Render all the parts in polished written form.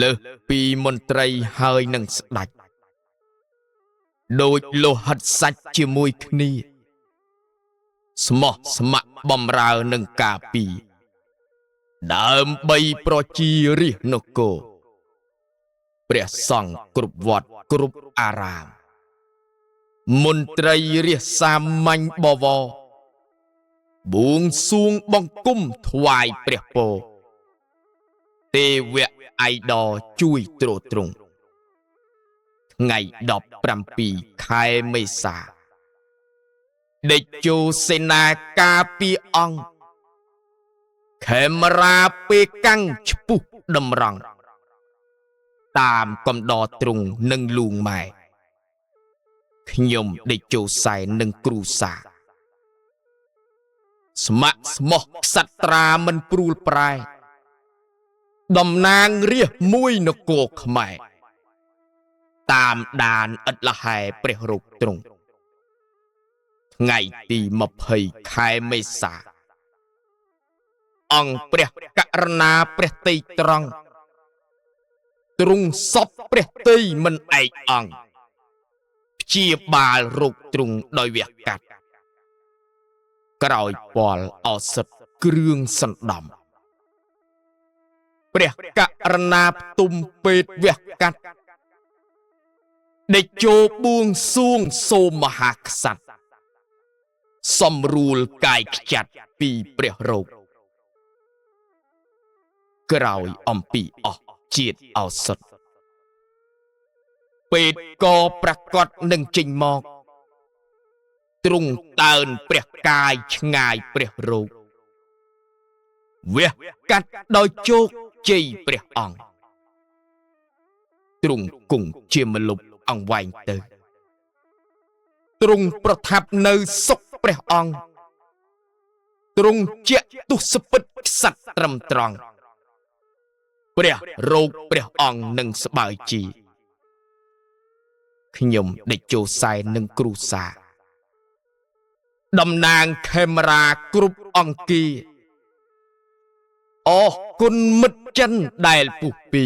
លើសពីមន្ត្រីហើយនឹងស្ដេចដូចលោហិតសាច់ជាមួយគ្នាស្មោះស្ម័គ្របំរើនឹងការពីដើម្បីប្រជារាស្ត្រនគរព្រះសង្ឃគ្រប់វត្តគ្រប់អារាមមន្ត្រីរាស្ត្រសាមញ្ញបវរបួងសួងបង្គំថ្វាយព្រះពរទេវៈអៃដរជួយទ្រទ្រង់ថ្ងៃ17ខែមេសាដេចជោសេនាការពីអង្គខេមរាពេលកាំងឈ្ពុះតម្រង់តាមកំដរទ្រង់នឹងលូងម៉ែខ្ញុំដេចជោសែននឹងគ្រូសាស្ម័គ្រស្មោះក្សត្រាមិនព្រួលប្រែតំណាងរាស្ត្រមួយនគរខ្មែរតាមដានឥតលហែព្រះរោគទ្រង់ថ្ងៃទី20ខែមេសាអង្គព្រះករុណាព្រះតីត្រង់ទ្រង់សពព្រះតីមិនឯកអង្គព្យាបាលរោគទ្រង់ដោយវះកាត់ក្រោយពាល់ឱសថគ្រឿងសណ្ដំព្រះករុណាផ្ទុំពេទ្យវះកាត់ដេចជោបួងសួងសូមមហាក្សត្រសំរួលកាយខ្ចាត់ពីព្រះរោគក្រោយអំពីអស់ជាតិឱសថពេទ្យក៏ប្រកាសនឹងចេញមកទ្រង់តើនព្រះកាយឆ្ងាយព្រះរោគវះកាត់ដោយជោគជ័យព្រះអង្គទ្រង់គង់ជាមលុបអង្វែងទៅទ្រង់ប្រថាប់នៅសុខព្រះអង្គទ្រង់ជាទុសពិតក្សត្រត្រឹមត្រង់ព្រះរោគព្រះអង្គនឹងស្បើយជីខ្ញុំដេចជោសែននឹងគ្រូសាតំណាងខេមរាគ្រប់អង្គាអរគុណមិត្តចិនដែលពុះពី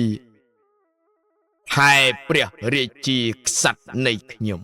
ថែព្រះរាជាក្សត្រនៃខ្ញុំ